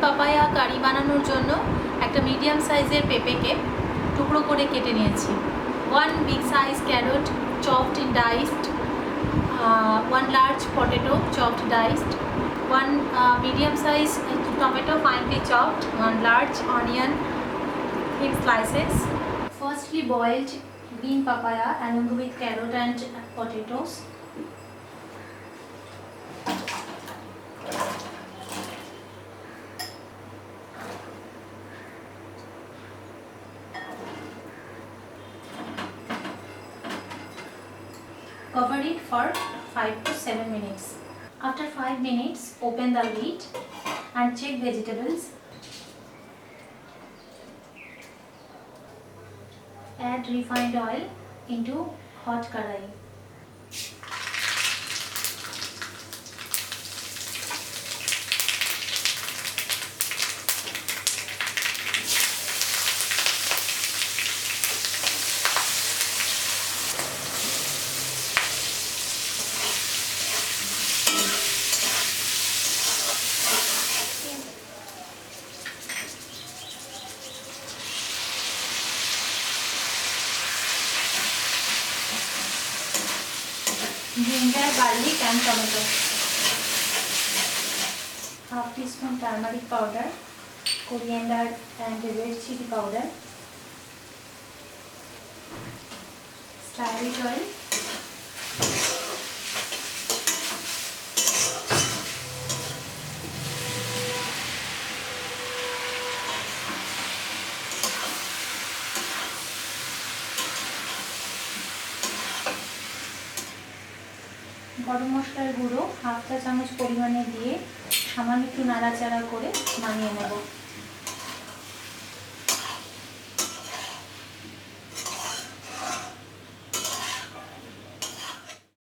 Papaya কারি বানানোর জন্য একটা মিডিয়াম সাইজের পেঁপেকে টুকরো করে কেটে নিয়েছি। 1 big size carrot chopped in diced, 1 large potato chopped diced, 1 medium size tomato finely chopped, 1 large onion thin slices. Firstly boiled green papaya along with carrot and potatoes. Cover it for 5 to 7 minutes. After 5 minutes, open the lid and check vegetables. Add refined oil into hot karai. Ginger, garlic and tomato. Half teaspoon turmeric powder, coriander and red chili powder. Stir it well. গরম মশলার গুঁড়ো half চা চামচ পরিমাণে দিয়ে সামান্য একটু নাড়াচাড়া করে নামিয়ে নেব।